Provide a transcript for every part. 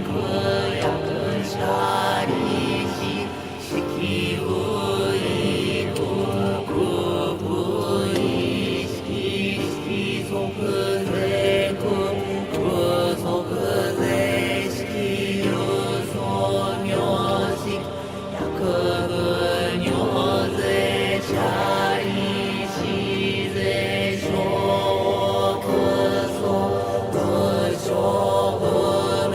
그 약샤리시 시키우이 구구부이 시키소그세 구구소그세 시키유소묘식 약그근요세 샤리시세 쇼크소 그쇼그메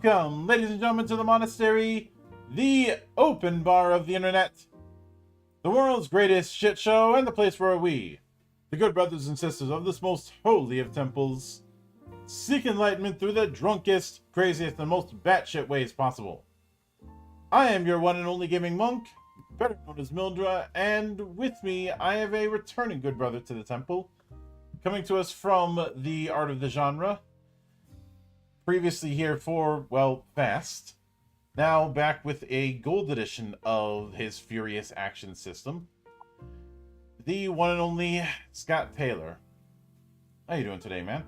Welcome, ladies and gentlemen, to the monastery, the open bar of the internet, the world's greatest shit show, and the place where we, the good brothers and sisters of this most holy of temples, seek enlightenment through the drunkest, craziest, and most batshit ways possible. I am your one and only gaming monk, better known as Mildra, and with me I have a returning good brother to the temple, coming to us from the Art of the Genre. Previously here for, well, Fast. Now back with a gold edition of his Furious Action system. The one and only Scott Taylor. How you doing today, man?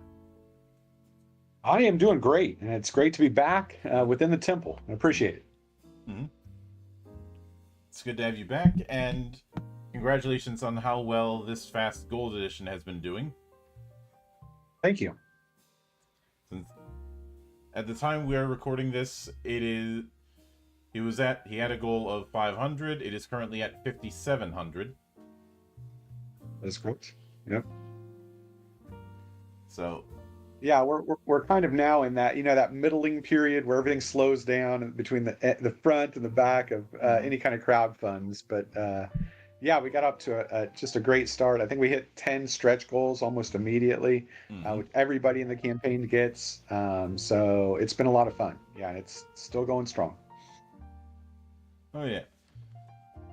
I am doing great, and it's great to be back within the temple. I appreciate it. Mm-hmm. It's good to have you back, and congratulations on how well this Fast Gold Edition has been doing. Thank you. Since at the time we are recording this, he had a goal of 500. It is currently at 5,700. That's correct. Yep. So, yeah, we're kind of now in that that middling period where everything slows down between the front and the back of any kind of crowd funds. But yeah, we got up to just a great start. I think we hit 10 stretch goals almost immediately, which everybody in the campaign gets. So it's been a lot of fun. Yeah, and it's still going strong. Oh yeah.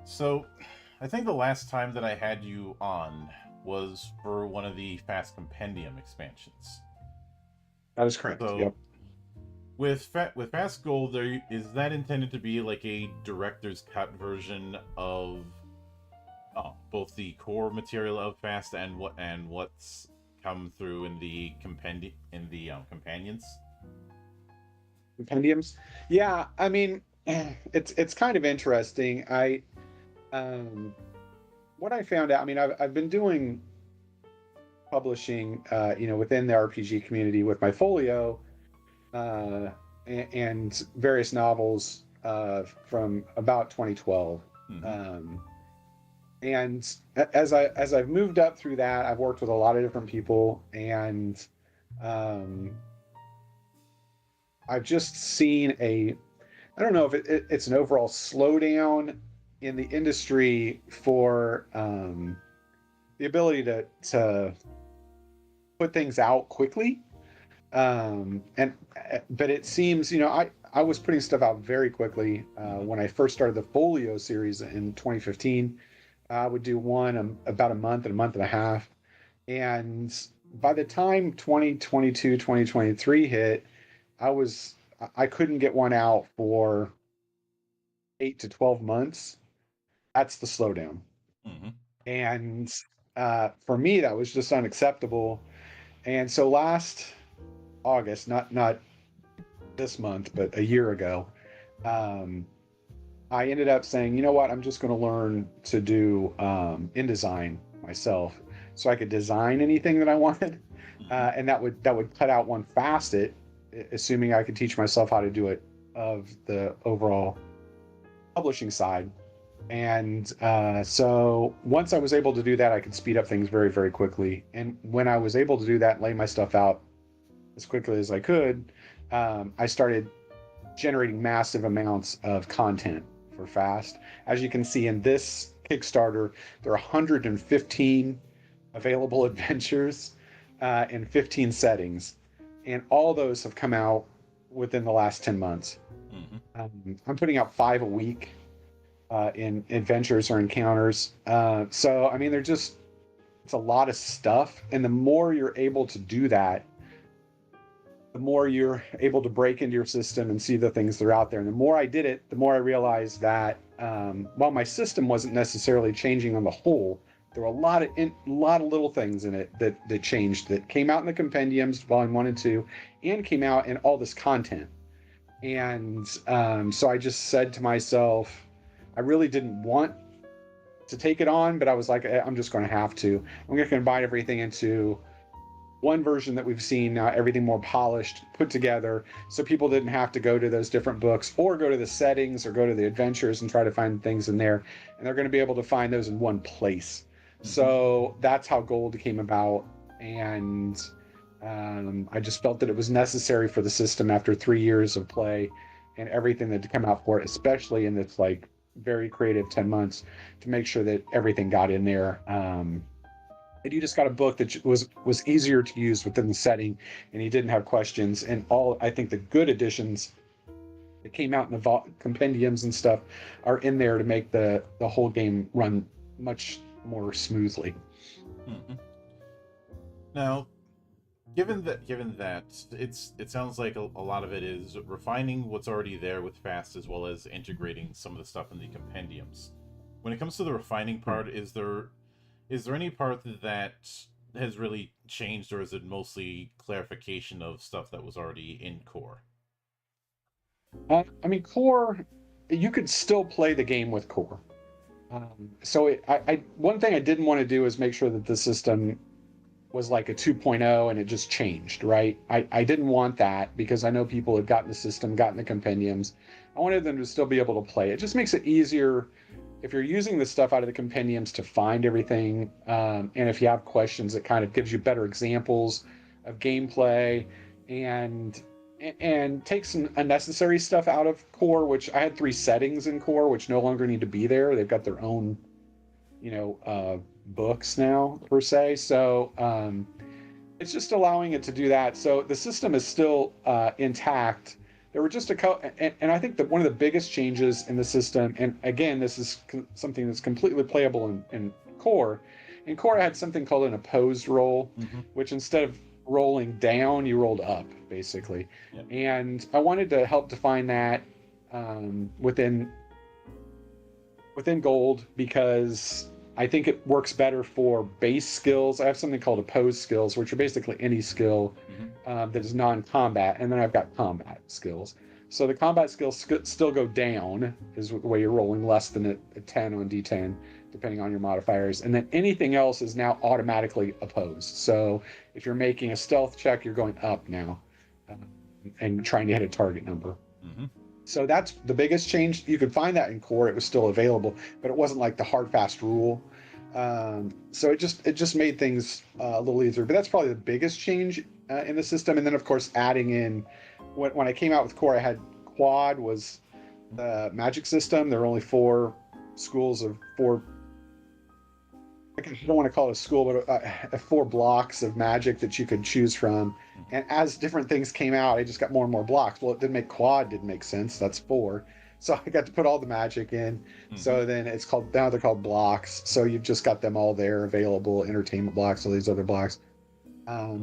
So, I think the last time that I had you on was for one of the Fast Compendium expansions. That is correct. So, yep. With Fast Gold, is that intended to be like a director's cut version of both the core material of Fast and what's come through in the companions? Compendiums? Yeah, I mean, it's kind of interesting. What I found out, I mean, I've been doing publishing, within the RPG community with my folio, and various novels from about 2012. And as I've moved up through that, I've worked with a lot of different people, and I've just seen I don't know if it's an overall slowdown in the industry for the ability to put things out quickly. But it seems, I was putting stuff out very quickly when I first started the Folio series in 2015. I would do one about a month and a half. And by the time 2022, 2023 hit, I couldn't get one out for 8 to 12 months. That's the slowdown. And for me, that was just unacceptable. And so last August, not this month, but a year ago, um, I ended up saying, you know what, I'm just going to learn to do InDesign myself, so I could design anything that I wanted, and that would cut out one facet, assuming I could teach myself how to do it, of the overall publishing side. And so once I was able to do that, I could speed up things very, very quickly. And when I was able to do that, lay my stuff out as quickly as I could, I started generating massive amounts of content for Fast. As you can see in this Kickstarter, there are 115 available adventures in 15 settings, and all those have come out within the last 10 months. I'm putting out 5 a week in adventures or encounters. So, I mean, it's a lot of stuff. And the more you're able to do that, the more you're able to break into your system and see the things that are out there. And the more I did it, the more I realized that while my system wasn't necessarily changing on the whole, there were a lot of little things in it that changed, that came out in the compendiums, volume 1 and 2, and came out in all this content. And so I just said to myself, I really didn't want to take it on, but I was like, I'm just going to have to. I'm going to combine everything into one version that we've seen now, everything more polished, put together, so people didn't have to go to those different books or go to the settings or go to the adventures and try to find things in there. And they're going to be able to find those in one place. So that's how Gold came about. And I just felt that it was necessary for the system after 3 years of play and everything that had come out for it, especially in this like very creative 10 months, to make sure that everything got in there. And you just got a book that was easier to use within the setting, and you didn't have questions. And I think the good additions that came out in the compendiums and stuff are in there to make the whole game run much more smoothly. Now, given that it sounds like a lot of it is refining what's already there with Fast, as well as integrating some of the stuff in the compendiums. When it comes to the refining part, is there any part that has really changed, or is it mostly clarification of stuff that was already in Core? I mean, Core, you could still play the game with Core. So one thing I didn't want to do is make sure that the system was like a 2.0 and it just changed, right? I didn't want that, because I know people had gotten the system, gotten the compendiums. I wanted them to still be able to play. It just makes it easier if you're using the stuff out of the compendiums to find everything. And if you have questions, it kind of gives you better examples of gameplay, and takes some unnecessary stuff out of Core, which I had 3 settings in Core, which no longer need to be there. They've got their own, books now, per se. So it's just allowing it to do that. So the system is still intact. There were just a couple, and I think that one of the biggest changes in the system, and again, this is something that's completely playable in Core. In Core, I had something called an opposed roll, which instead of rolling down, you rolled up, basically. Yep. And I wanted to help define that within Gold, because I think it works better for base skills. I have something called opposed skills, which are basically any skill that is non-combat, and then I've got combat skills. So the combat skills still go down, is the way you're rolling less than a 10 on D10, depending on your modifiers. And then anything else is now automatically opposed. So if you're making a stealth check, you're going up now and trying to hit a target number. So that's the biggest change. You could find that in Core. It was still available, but it wasn't like the hard, fast rule. So it just made things a little easier. But that's probably the biggest change in the system. And then, of course, adding in, when I came out with Core, I had Quad was the magic system. There were only 4 schools of 4. I don't want to call it a school, but 4 blocks of magic that you could choose from. And as different things came out, I just got more and more blocks. Well, it didn't make Quad, didn't make sense. That's 4. So I got to put all the magic in. So then now they're called blocks. So you've just got them all there available, entertainment blocks, all these other blocks.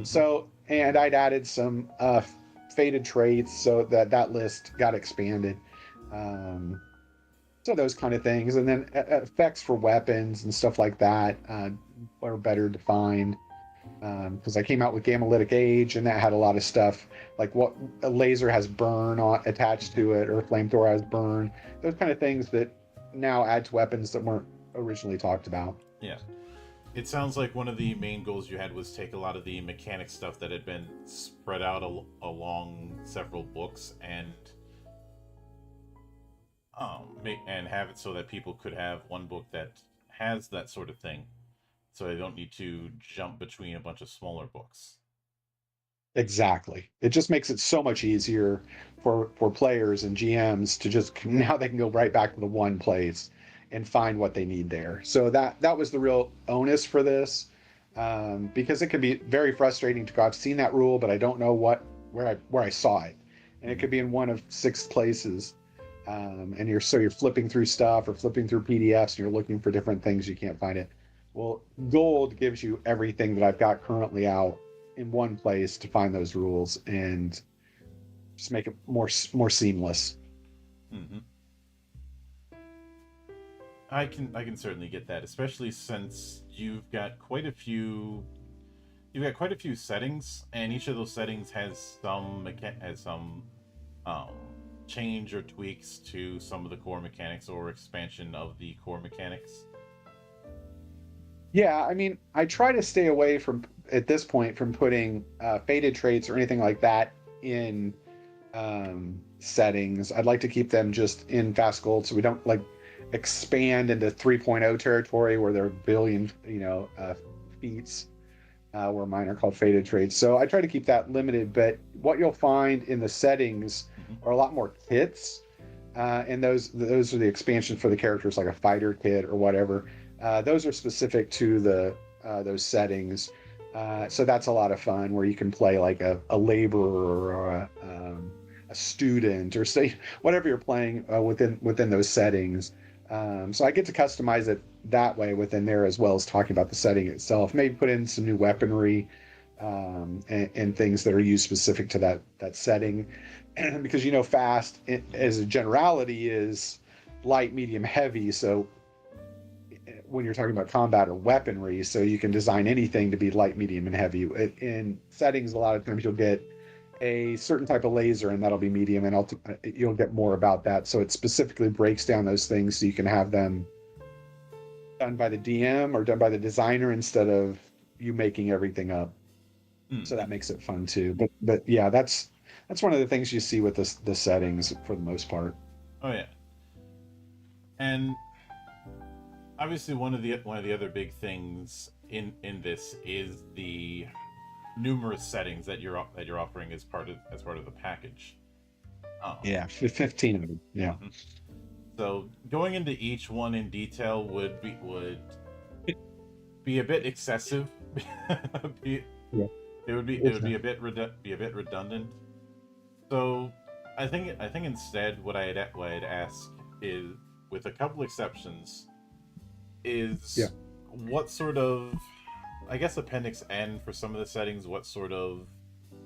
So, and I'd added some faded traits, so that list got expanded. So those kind of things. And then effects for weapons and stuff like that are better defined. because I came out with Gammalytic Age, and that had a lot of stuff like what a laser has burn attached to it, or a flamethrower has burn. Those kind of things that now add to weapons that weren't originally talked about. Yeah. It sounds like one of the main goals you had was take a lot of the mechanic stuff that had been spread out along several books and have it so that people could have one book that has that sort of thing, so they don't need to jump between a bunch of smaller books. Exactly. It just makes it so much easier for players and GMs to just now they can go right back to the one place and find what they need there. So that was the real onus for this, because it can be very frustrating to go, I've seen that rule, but I don't know where I saw it, and it could be in one of 6 places, and you're flipping through stuff or flipping through PDFs and you're looking for different things, you can't find it. Well, Gold gives you everything that I've got currently out in one place to find those rules and just make it more seamless. Mm-hmm. I can certainly get that, especially since you've got quite a few settings, and each of those settings has some change or tweaks to some of the core mechanics or expansion of the core mechanics. Yeah, I mean, I try to stay away from, at this point, from putting faded traits or anything like that in settings. I'd like to keep them just in Fast Gold, so we don't like expand into 3.0 territory where there are a billion, feats, where mine are called faded traits. So I try to keep that limited, but what you'll find in the settings are a lot more kits, and those are the expansions for the characters, like a fighter kit or whatever. Those are specific to those settings. So that's a lot of fun, where you can play like a laborer or a student, or say whatever you're playing within those settings. So I get to customize it that way within there, as well as talking about the setting itself. Maybe put in some new weaponry, and things that are used specific to that setting. Because Fast, as a generality, is light, medium, heavy. So when you're talking about combat or weaponry, so you can design anything to be light, medium, and heavy. In settings, a lot of times you'll get a certain type of laser, and that'll be medium, and you'll get more about that. So it specifically breaks down those things so you can have them done by the DM or done by the designer instead of you making everything up. So that makes it fun too. But yeah, that's one of the things you see with the settings for the most part. Oh yeah, and obviously one of the other big things in this is the numerous settings that you're offering as part of the package. Yeah, 15 of them. Yeah. Mm-hmm. So going into each one in detail would be a bit excessive. Yeah. It would be a bit redundant. So I think instead what I'd ask is, with a couple exceptions, is what sort of, I guess, Appendix N for some of the settings, what sort of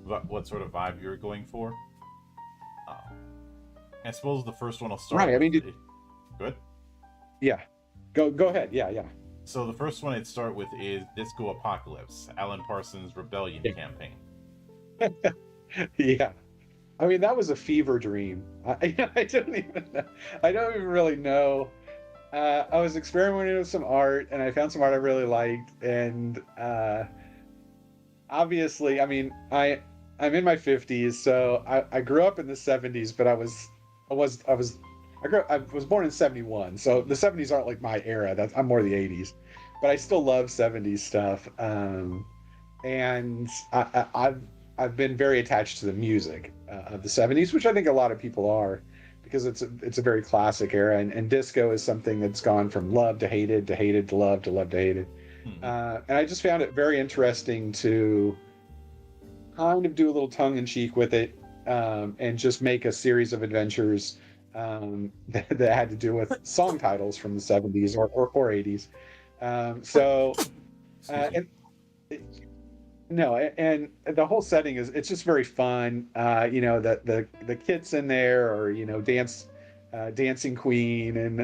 vibe you're going for. I suppose the first one I'll start. Right. I mean, good. Yeah. Go ahead. Yeah. So the first one I'd start with is Disco Apocalypse, Alan Parsons' Rebellion campaign. Yeah. I mean, that was a fever dream. I don't even really know. I was experimenting with some art, and I found some art I really liked, and obviously, I mean, I'm in my 50s, so I grew up in the 70s, but I was born in 71, so the 70s aren't like my era. I'm more the 80s, but I still love 70s stuff, and I've been very attached to the music of the 70s, which I think a lot of people are, because it's a very classic era, and disco is something that's gone from love to hated to hated to love to love to hated. And I just found it very interesting to kind of do a little tongue-in-cheek with it, and just make a series of adventures that had to do with song titles from the 70s or 80s. And the whole setting it's just very fun. The kids in there, or Dancing Queen, and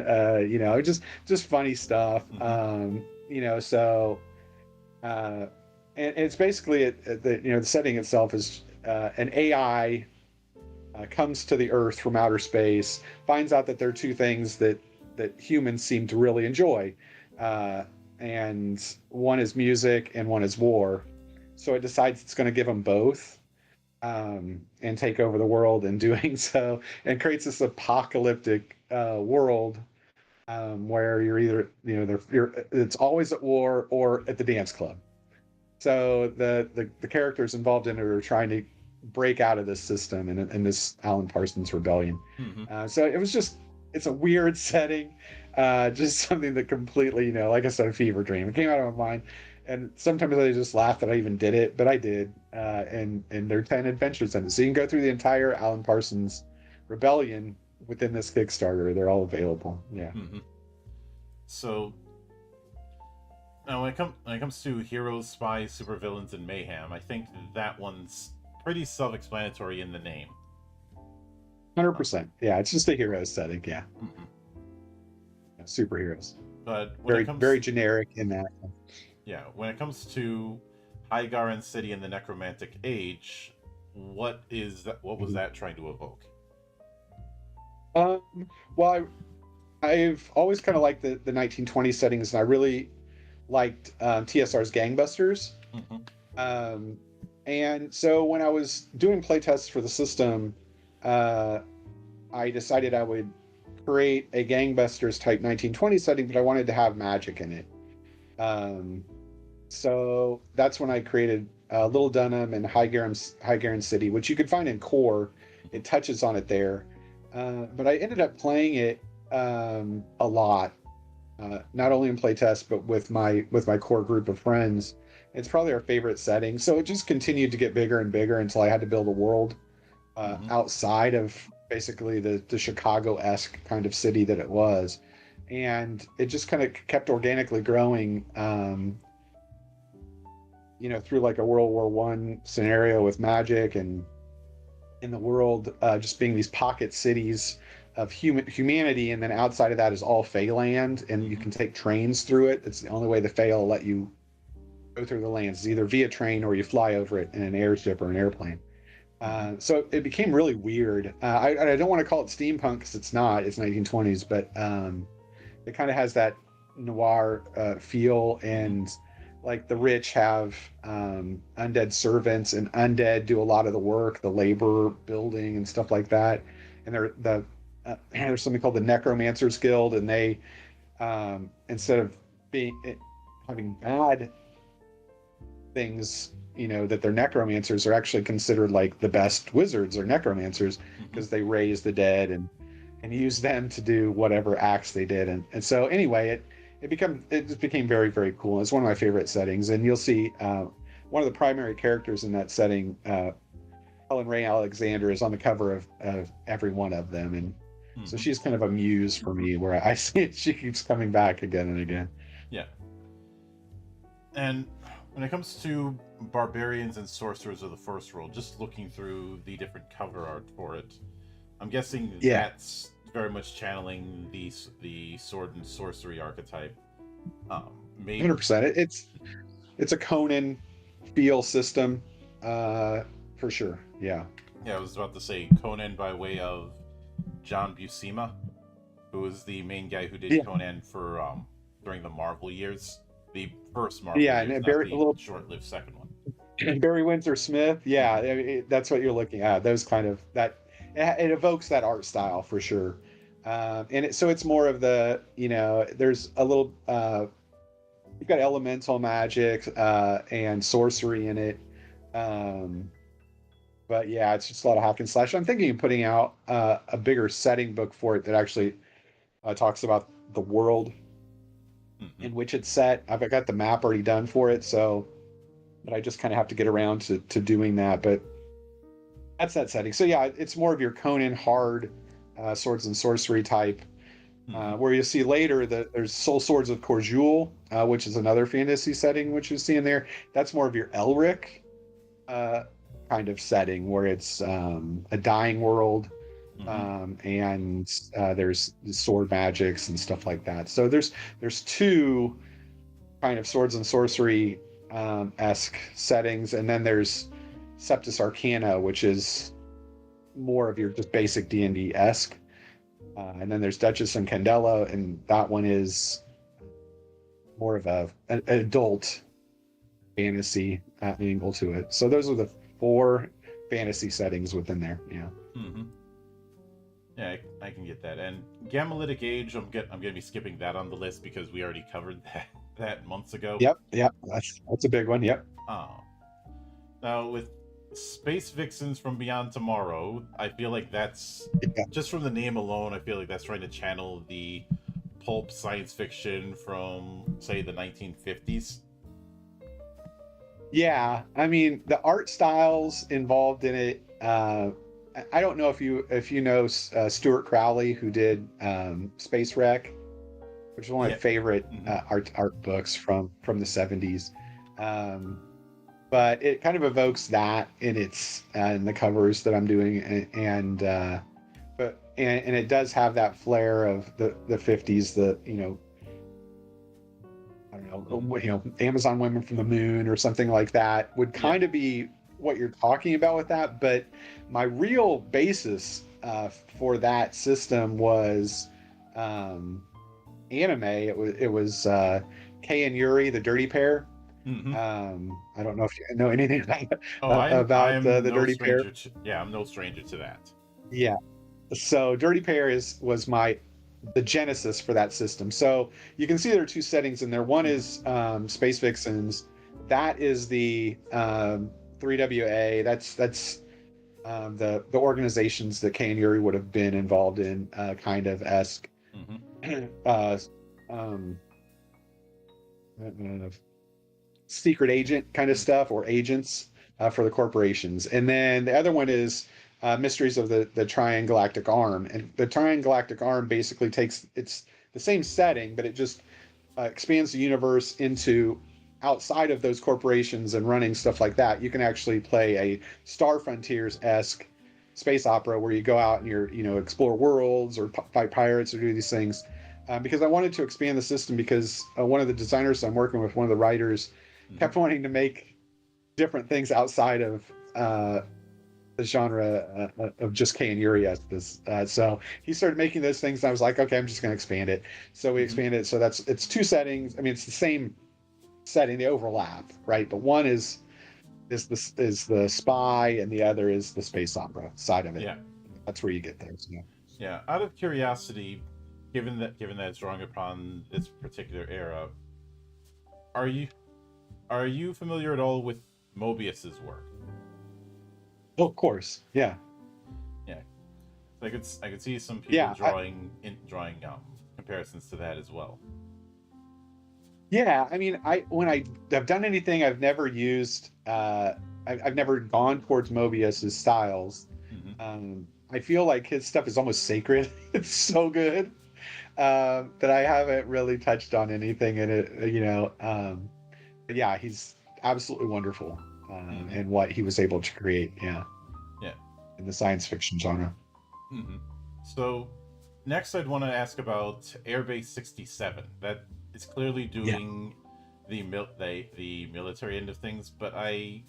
just funny stuff. and it's basically the setting itself is an AI comes to the Earth from outer space, finds out that there are two things that humans seem to really enjoy, and one is music and one is war. So it decides it's going to give them both, and take over the world in doing so, and creates this apocalyptic world, where you're either it's always at war or at the dance club. So the characters involved in it are trying to break out of this system in this Alan Parsons rebellion. So it's a weird setting, just something that completely, like I said, a fever dream. It came out of my mind, and sometimes I just laugh that I even did it, but I did. And there are 10 adventures in it, so you can go through the entire Alan Parsons rebellion within this Kickstarter. They're all available. Yeah. So now when it comes to heroes, spies, supervillains, and mayhem, I think that one's pretty self-explanatory in the name. 100%. Yeah, it's just a hero setting. Yeah. Yeah, superheroes. But when very generic in that. Yeah, when it comes to High Garen City and the Necromantic Age, what was that trying to evoke? Well, I've always kind of liked the 1920s settings, and I really liked TSR's Gangbusters. And so when I was doing playtests for the system, I decided I would create a Gangbusters type 1920 setting, but I wanted to have magic in it. So that's when I created Little Dunham and High Garen City, which you could find in Core. It touches on it there. But I ended up playing it a lot, not only in playtest, but with my core group of friends. It's probably our favorite setting. So it just continued to get bigger and bigger until I had to build a world outside of basically the Chicago-esque kind of city that it was. And it just kind of kept organically growing, through like a World War I scenario with magic, and in the world just being these pocket cities of humanity, and then outside of that is all Feyland, and you can take trains through it. It's the only way the Fey will let you go through the lands, it's either via train or you fly over it in an airship or an airplane. So it became really weird. I don't want to call it steampunk because it's not. It's 1920s, but it kind of has that noir feel, and like the rich have undead servants, and undead do a lot of the work, the labor building and stuff like that. And there's something called the Necromancers Guild, and they instead of having bad things, that they're necromancers, are actually considered like the best wizards or necromancers, because they raise the dead and use them to do whatever acts they did. And so anyway, it just became very, very cool. It's one of my favorite settings, and you'll see one of the primary characters in that setting, Helen Ray Alexander, is on the cover of every one of them, and so she's kind of a muse for me, where I see it, she keeps coming back again and again. Yeah. And when it comes to barbarians and sorcerers of the first world, just looking through the different cover art for it, I'm guessing that's very much channeling the sword and sorcery archetype. Maybe 100%. It's a Conan feel system, for sure. Yeah. Yeah, I was about to say Conan by way of John Buscema, who was the main guy who did Conan for during the Marvel years. The first Marvel years, and not the short-lived second one. And Barry Windsor Smith, that's what you're looking at. Those kind of it evokes that art style for sure. And so it's more of the, there's a little, you've got elemental magic and sorcery in it. But yeah, it's just a lot of hack and slash. I'm thinking of putting out a bigger setting book for it that actually talks about the world in which it's set. I've got the map already done for it, but I just kind of have to get around to doing that. But that's that setting. So yeah, it's more of your Conan hard swords and sorcery type, where you see later that there's Soul Swords of Korjul, which is another fantasy setting, which you see in there. That's more of your Elric kind of setting, where it's a dying world, and there's sword magics and stuff like that. So there's two kind of swords and sorcery esque settings, and then there's Septus Arcana, which is more of your just basic D&D esque, and then there's Duchess and Candela, and that one is more of an adult fantasy angle to it. So those are the 4 fantasy settings within there. Yeah. Mm-hmm. Yeah, I can get that. And Gammalytic Age, I'm gonna be skipping that on the list because we already covered that months ago. Yep. That's a big one. Yep. Oh. Now with Space Vixens from Beyond Tomorrow, I feel like that's just from the name alone. I feel like that's trying to channel the pulp science fiction from, say, the 1950s. Yeah, I mean the art styles involved in it. I don't know if you know Stuart Crowley, who did Space Wreck, which is one of my favorite art books from the 70s. But it kind of evokes that in its in the covers that I'm doing, and it does have that flair of the 50s, I don't know, Amazon Women from the Moon or something like that would kind of be what you're talking about with that. But my real basis for that system was anime. It was Kei and Yuri, the Dirty Pair. Mm-hmm. I don't know if you know anything about the Dirty Pair. I'm no stranger to that. Yeah. So Dirty Pair was the genesis for that system. So you can see there are 2 settings in there. One is Space Vixens. That is the 3WA. That's the organizations that Kei and Yuri would have been involved in, kind of esque. Secret agent kind of stuff, or agents for the corporations. And then the other one is Mysteries of the Triangalactic Arm. And the Triangalactic Arm basically it's the same setting, but it just expands the universe into outside of those corporations and running stuff like that. You can actually play a Star Frontiers-esque space opera where you go out and you're explore worlds or fight pirates or do these things. Because I wanted to expand the system, because one of the designers I'm working with, one of the writers, kept wanting to make different things outside of the genre of just Kei and Yuri as this. So he started making those things, and I was like, okay, I'm just going to expand it. So we expanded it. So it's 2 settings. I mean, it's the same setting, they overlap, right? But one is the spy, and the other is the space opera side of it. Yeah, that's where you get there. So. Yeah. Out of curiosity, given that it's drawing upon this particular era, are you familiar at all with Moebius's work? Oh, of course. Yeah. Yeah. I could see some people drawing comparisons to that as well. Yeah, I mean, when I've done anything, I've never used. I've never gone towards Moebius's styles. Mm-hmm. I feel like his stuff is almost sacred. It's so good that I haven't really touched on anything in it. But yeah, he's absolutely wonderful in what he was able to create. Yeah. In the science fiction genre. Mm-hmm. So next, I'd want to ask about Airbase 67. That is clearly doing the military end of things, but I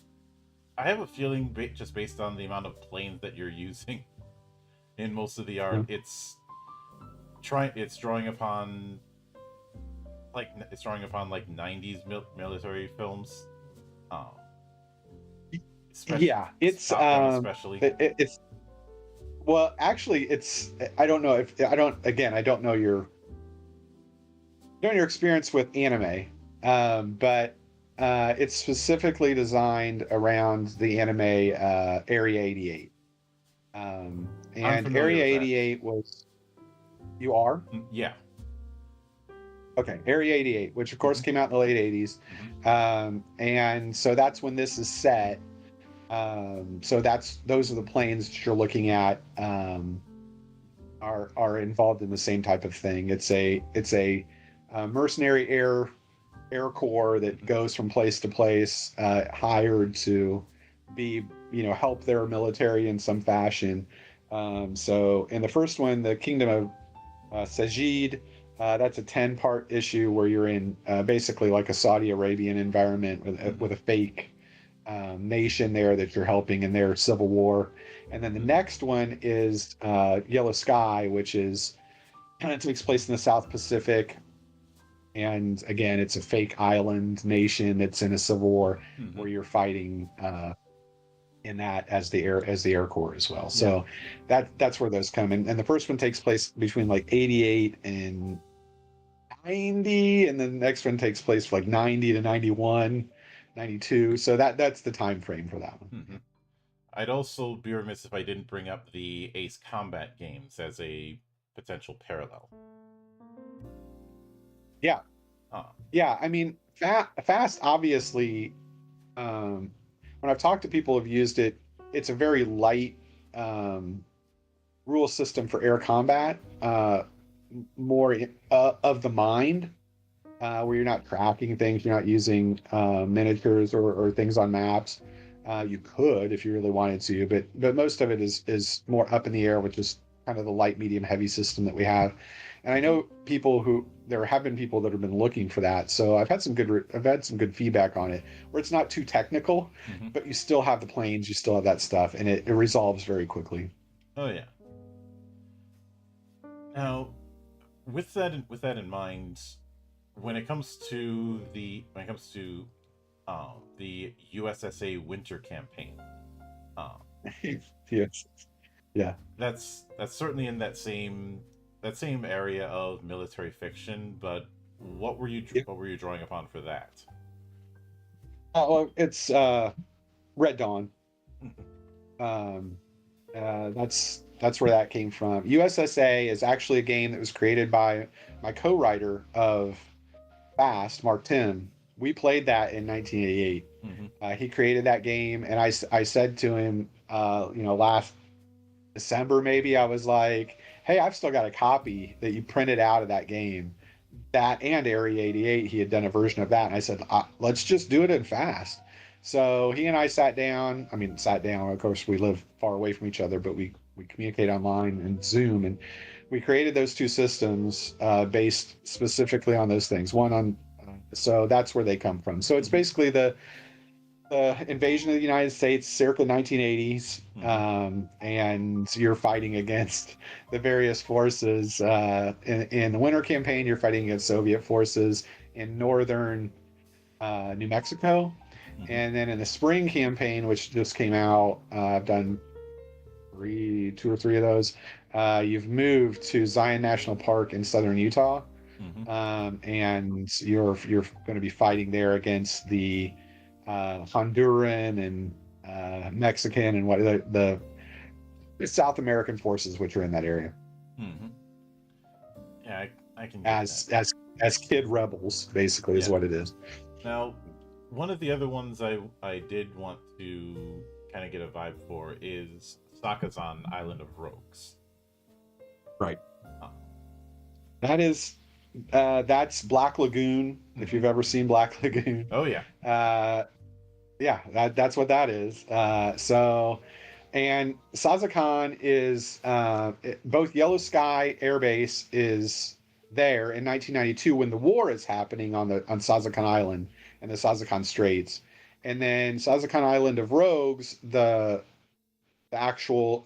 have a feeling, just based on the amount of planes that you're using in most of the art, it's drawing upon like 90s military films. Especially. It's well, actually, it's, I don't know your experience with anime, but it's specifically designed around the anime Area 88. And Area 88 was... You are? Yeah. Okay, Area 88, which of course came out in the late 80s. And so that's when this is set. So those are the planes that you're looking at are involved in the same type of thing. It's a mercenary air corps that goes from place to place, hired to be, help their military in some fashion. So in the first one, the Kingdom of Sajid, That's a 10-part issue where you're in basically like a Saudi Arabian environment with a fake nation there that you're helping in their civil war. And then the next one is Yellow Sky, which is it takes place in the South Pacific. And again, it's a fake island nation that's in a civil war where you're fighting in that as the Air Corps as well. So that's where those come in. And the first one takes place between like 88 and 90, and then the next one takes place for like 90 to 91, 92. So that's the time frame for that one. I'd also be remiss if I didn't bring up the Ace Combat games as a potential parallel. Yeah. Yeah, I mean, Fast obviously, when I've talked to people who've used it, it's a very light rule system for air combat, more of the mind, where you're not tracking things, you're not using miniatures or things on maps. You could if you really wanted to, but most of it is more up in the air, which is kind of the light, medium, heavy system that we have. And I know there have been people that have been looking for that. So I've had some good feedback on it, where it's not too technical, but you still have the planes, you still have that stuff, and it resolves very quickly. Oh yeah. Now, with that in mind, when it comes to the USSA Winter Campaign, yes, yeah, that's certainly in that same area of military fiction. But what were you drawing upon for that? Well, it's Red Dawn. That's where that came from. USSA is actually a game that was created by my co-writer of Fast, Mark Tim. We played that in 1988. He created that game, and I said to him, last December maybe, I was like, hey, I've still got a copy that you printed out of that game. That and Area 88, he had done a version of that, and I said, let's just do it in Fast. So he and I sat down. Of course, we live far away from each other, but we communicate online and Zoom, and we created those two systems based specifically on those things. So that's where they come from. So it's basically the invasion of the United States circa 1980s, and you're fighting against the various forces. In the Winter Campaign, you're fighting against Soviet forces in northern New Mexico. And then in the Spring Campaign, which just came out, I've done 2 or 3 of those. You've moved to Zion National Park in southern Utah, and you're going to be fighting there against the Honduran and Mexican and what the South American forces which are in that area. Yeah, I can as kid rebels, basically, is what it is. Now, one of the other ones I did want to kind of get a vibe for is Sakazan Island of Rogues. Right. That's Black Lagoon, if you've ever seen Black Lagoon. Oh yeah. That's what that is. And Sazakan is both Yellow Sky Air Base is there in 1992 when the war is happening on Sazakan Island and the Sazakan Straits, and then Sazakan Island of Rogues, the actual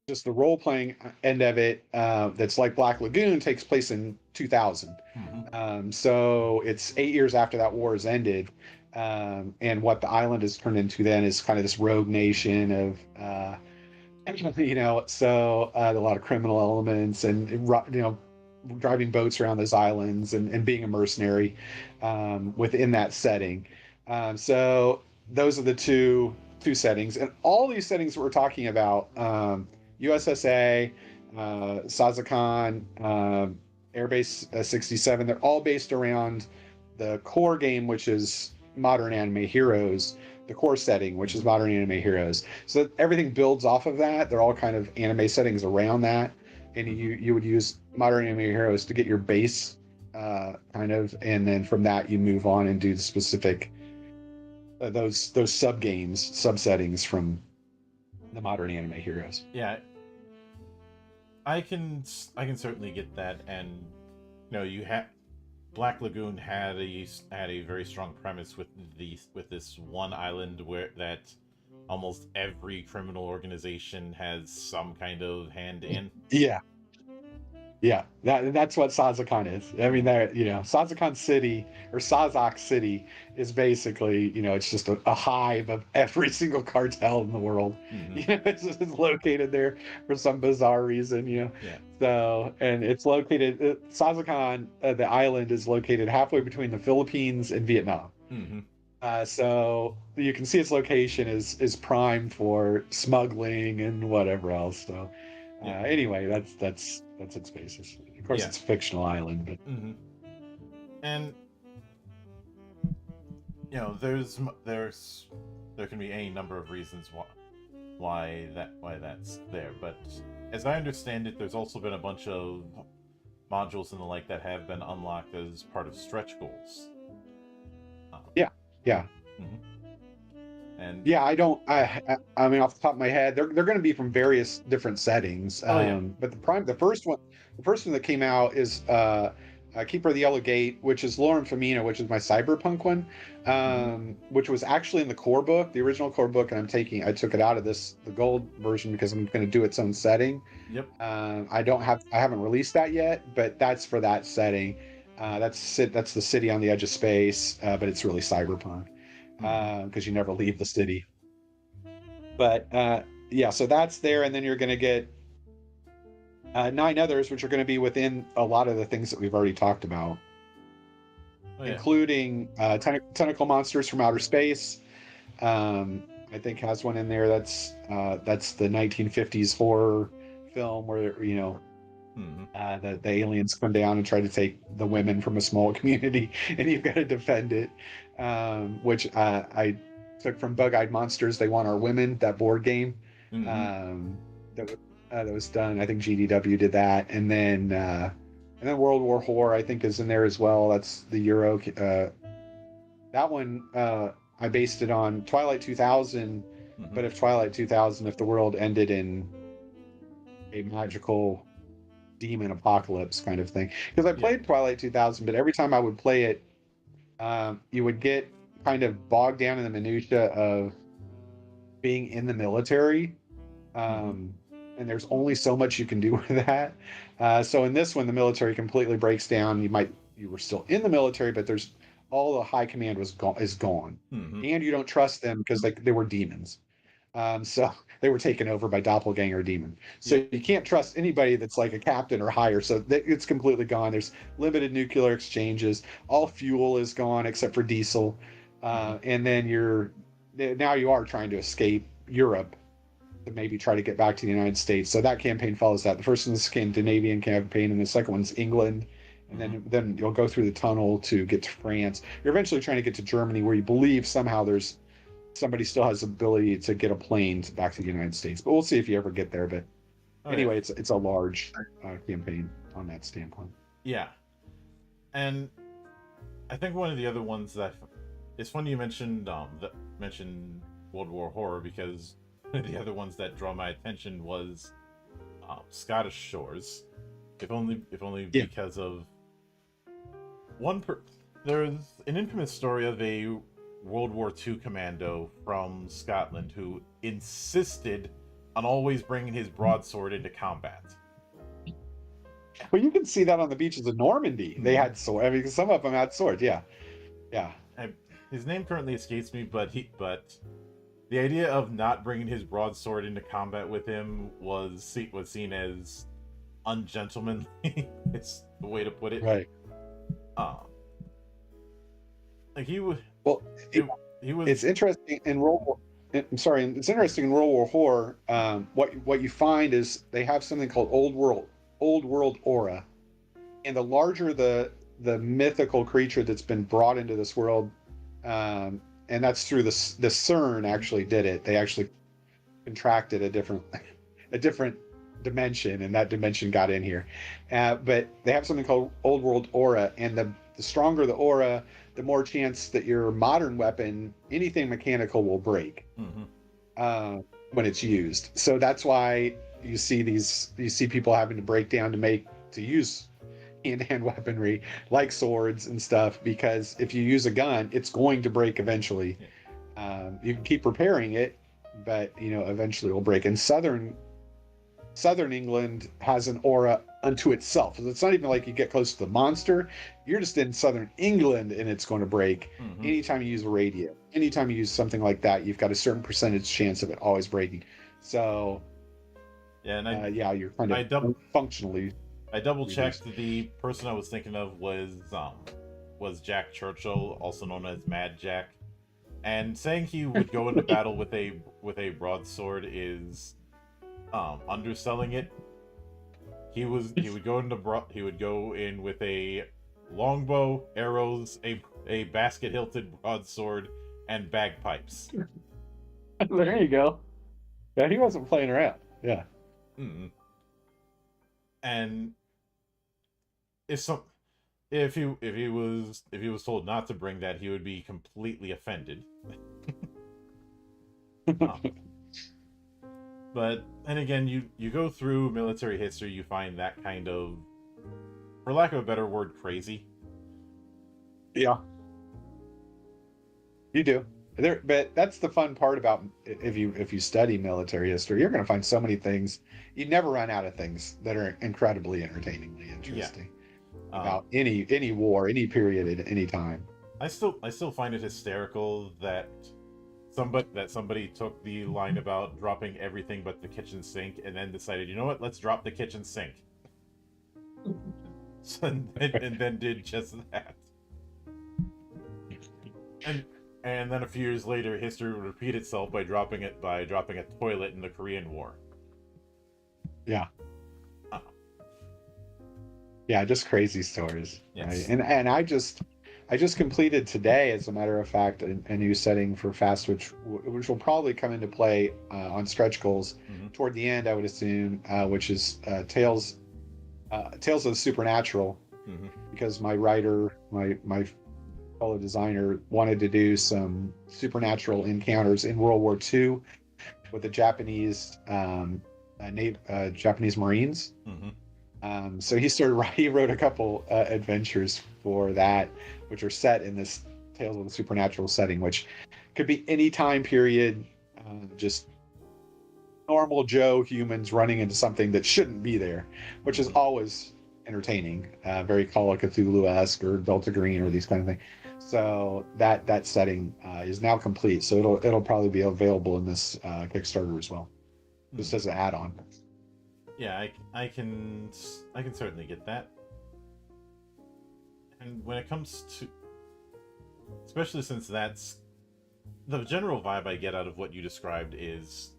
just the role-playing end of it, that's like Black Lagoon, takes place in 2000. So it's 8 years after that war has ended, and what the island has turned into then is kind of this rogue nation of so a lot of criminal elements and driving boats around those islands and being a mercenary within that setting. So those are the two settings, and all these settings that we're talking about, USSA, Sazakan, Airbase 67, they're all based around the core game, which is Modern Anime Heroes, the core setting, which is Modern Anime Heroes. So everything builds off of that. They're all kind of anime settings around that, and you would use Modern Anime Heroes to get your base, kind of, and then from that you move on and do the specific those sub games, sub settings from the Modern Anime Heroes. Yeah. I can certainly get that, and you had Black Lagoon had a very strong premise with this one island where that almost every criminal organization has some kind of hand in. Yeah, yeah, that's what Sazakan is. I mean, Sazakan City or Sazak City is basically, it's just a hive of every single cartel in the world. Mm-hmm. It's located there for some bizarre reason. Yeah. So, and it's located. Sazakan, the island, is located halfway between the Philippines and Vietnam. Mm-hmm. So you can see its location is prime for smuggling and whatever else. So anyway, that's its basis. Of course, Yeah. it's a fictional island, but Mm-hmm. And there can be any number of reasons why that's there. But as I understand it, there's also been a bunch of modules and the like that have been unlocked as part of stretch goals. yeah. And Yeah, I mean, off the top of my head, they're going to be from various different settings. But the first one that came out is Keeper of the Yellow Gate, which is Lauren Femina, which is my cyberpunk one, which was actually in the core book, the original core book, and I took it out of the gold version because I'm going to do its own setting. Yep. I haven't released that yet, but that's for that setting. That's the city on the edge of space, but it's really cyberpunk because you never leave the city. But yeah, so that's there, and then you're going to get 9 others, which are going to be within a lot of the things that we've already talked about, including tentacle monsters from outer space. I think has one in there that's the 1950s horror film where the aliens come down and try to take the women from a small community, and you've got to defend it. Which I took from Bug-Eyed Monsters. They Want Our Women, that board game. That was done. I think GDW did that, and then World War Horror I think is in there as well. That's the Euro. That one I based it on Twilight 2000. But if Twilight 2000, if the world ended in a magical demon apocalypse kind of thing, because I played Twilight 2000, but every time I would play it, you would get kind of bogged down in the minutia of being in the military. And there's only so much you can do with that. So in this one, the military completely breaks down. You were still in the military, but there's all the high command is gone, and you don't trust them because they were demons. So they were taken over by doppelganger demon. So you can't trust anybody that's like a captain or higher. So it's completely gone. There's limited nuclear exchanges. All fuel is gone except for diesel. And then now you are trying to escape Europe to maybe try to get back to the United States. So that campaign follows that. The first one's the Scandinavian campaign, and the second one's England. And then you'll go through the tunnel to get to France. You're eventually trying to get to Germany, where you believe somehow somebody still has the ability to get a plane back to the United States. But we'll see if you ever get there. But anyway, it's a large campaign on that standpoint. Yeah. And I think one of the other ones that it's funny you mentioned World War Horror, because one of the other ones that draw my attention was Scottish Shores, if only because of there's an infamous story of a World War II commando from Scotland who insisted on always bringing his broadsword into combat. Well, you can see that on the beaches of Normandy. They had swords. I mean, some of them had swords. Yeah. His name currently escapes me, but the idea of not bringing his broadsword into combat with him was seen as ungentlemanly. It's the way to put it. Right. Like he was. Well, it's interesting in World War. It's interesting in World War Horror. What you find is they have something called Old World aura, and the larger the mythical creature that's been brought into this world, and that's through the CERN actually did it. They actually contracted a different dimension, and that dimension got in here. But they have something called Old World aura, and the stronger the aura, the more chance that your modern weapon, anything mechanical, will break when it's used. So that's why you see people having to break down to use hand-to-hand weaponry like swords and stuff, because if you use a gun, it's going to break eventually. You can keep repairing it, but eventually it will break. And southern England has an aura unto itself. It's not even like you get close to the monster. You're just in southern England and it's going to break. Anytime you use a radio, anytime you use something like that, you've got a certain percentage chance of it always breaking. So yeah, and you're kind of functionally. I double checked. The person I was thinking of was Jack Churchill, also known as Mad Jack, and saying he would go into battle with a broadsword is underselling it. He would go in with a longbow, arrows, a basket hilted broadsword, and bagpipes. There you go. Yeah, he wasn't playing around. Yeah. Mm-mm. And if he was told not to bring that, he would be completely offended. But and again, you go through military history, you find that kind of, for lack of a better word, crazy. Yeah, you do. But that's the fun part about if you study military history, you're going to find so many things. You never run out of things that are incredibly entertainingly interesting about any war, any period, at any time. I still find it hysterical that somebody took the line about dropping everything but the kitchen sink and then decided, you know what, let's drop the kitchen sink. and then did just that. And then a few years later, history would repeat itself by dropping a toilet in the Korean War. Yeah. Yeah, just crazy stories. Yes. Right? And I just completed today, as a matter of fact, a new setting for Fast, which will probably come into play on stretch goals toward the end, I would assume, which is Tales of the Supernatural, because my writer, my fellow designer, wanted to do some supernatural encounters in World War II with the Japanese Japanese Marines. So he wrote a couple adventures for that, which are set in this Tales of the Supernatural setting, which could be any time period, just normal Joe humans running into something that shouldn't be there, which is always entertaining, very Call of Cthulhu-esque or Delta Green or these kind of things. So that setting is now complete. So it'll probably be available in this Kickstarter as well, just as an add-on. Yeah, I can certainly get that. And when it comes to, especially since that's the general vibe I get out of what you described, is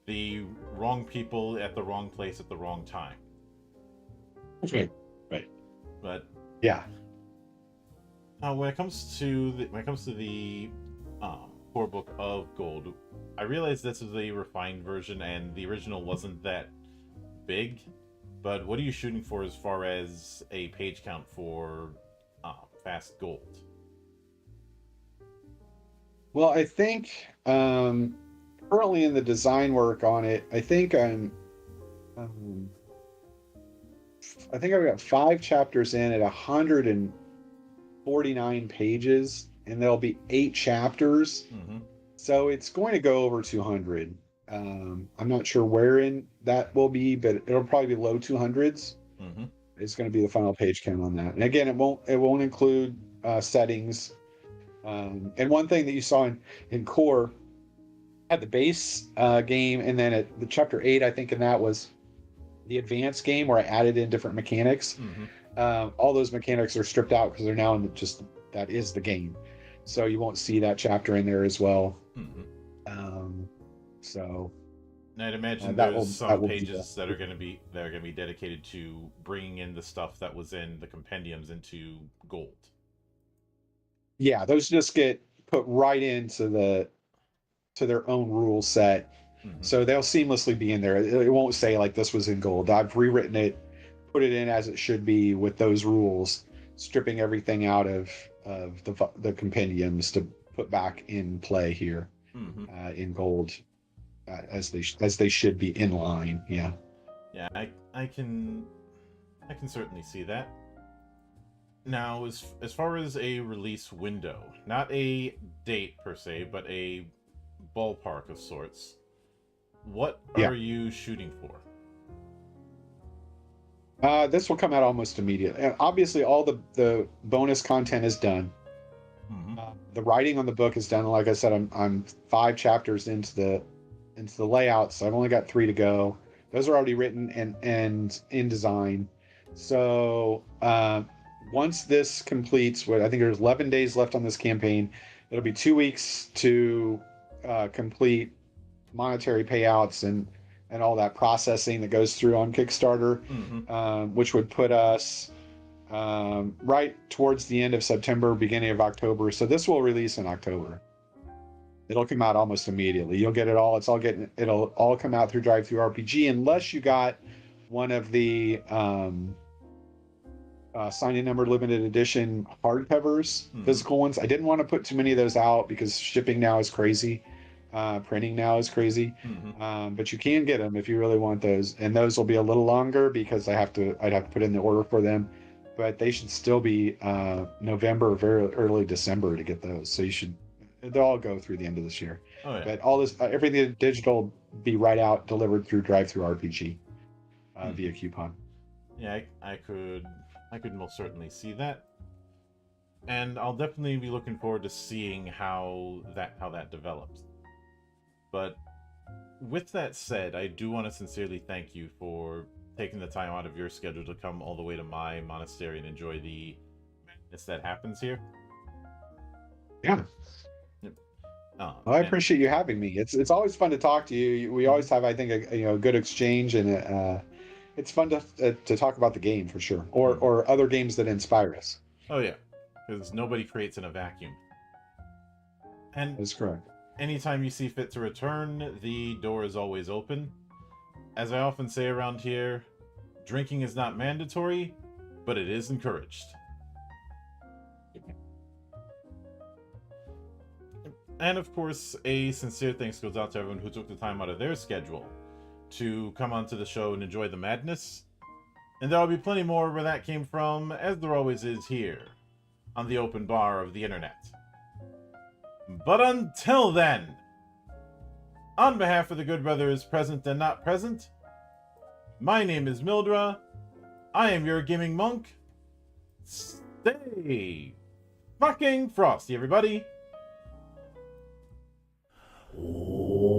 the wrong people at the wrong place at the wrong time. Right. But yeah. When it comes to the core book of Gold, I realize this is a refined version, and the original wasn't that big. But what are you shooting for as far as a page count for Fast Gold? Well, I think currently in the design work on it, I think I've got 5 chapters in at 149 pages, and there'll be 8 chapters. So it's going to go over 200. I'm not sure wherein that will be, but it'll probably be low 200s. It's going to be the final page count on that. And again, it won't include settings. And one thing that you saw in Core had the base game, and then at the chapter 8, I think, and that was the advanced game where I added in different mechanics. All those mechanics are stripped out because they're now that is the game. So you won't see that chapter in there as well. So and I'd imagine there's some pages that are going to be dedicated to bringing in the stuff that was in the compendiums into Gold. Yeah, those just get put right into their own rule set. So they'll seamlessly be in there. It won't say like this was in Gold. I've rewritten it, put it in as it should be with those rules, stripping everything out of the compendiums to put back in play here in Gold. as they should be in line. Yeah. Yeah, I can certainly see that. Now, as far as a release window, not a date per se, but a ballpark of sorts, what are you shooting for? This will come out almost immediately. And obviously, all the bonus content is done. Mm-hmm. The writing on the book is done. Like I said, I'm 5 chapters into the layout, so I've only got 3 to go. Those are already written and in design. So once this completes, I think there's 11 days left on this campaign. It'll be 2 weeks to complete monetary payouts and all that processing that goes through on Kickstarter, which would put us right towards the end of September, beginning of October. So this will release in October. It'll come out almost immediately. You'll get it all. It'll all come out through DriveThruRPG, unless you got one of the signing number limited edition hardcovers, physical ones. I didn't want to put too many of those out because shipping now is crazy. Printing now is crazy. But you can get them if you really want those, and those will be a little longer because I'd have to put in the order for them, but they should still be November or very early December to get those. So they'll all go through the end of this year. Oh, yeah. But all this, everything digital, be right out delivered through DriveThruRPG via coupon. Yeah, I could most certainly see that, and I'll definitely be looking forward to seeing how that develops. But with that said, I do want to sincerely thank you for taking the time out of your schedule to come all the way to my monastery and enjoy the madness that happens here. Yeah. Well, I appreciate you having me. It's always fun to talk to you. We always have, I think, a good exchange, and it's fun to talk about the game for sure, or other games that inspire us. Oh yeah, because nobody creates in a vacuum. And that's correct. Anytime you see fit to return, the door is always open. As I often say around here, drinking is not mandatory, but it is encouraged. And of course, a sincere thanks goes out to everyone who took the time out of their schedule to come onto the show and enjoy the madness. And there'll be plenty more where that came from, as there always is here, on the open bar of the internet. But until then, on behalf of the good brothers present and not present, my name is Mildra, I am your gaming monk. Stay fucking frosty, everybody! Thank you.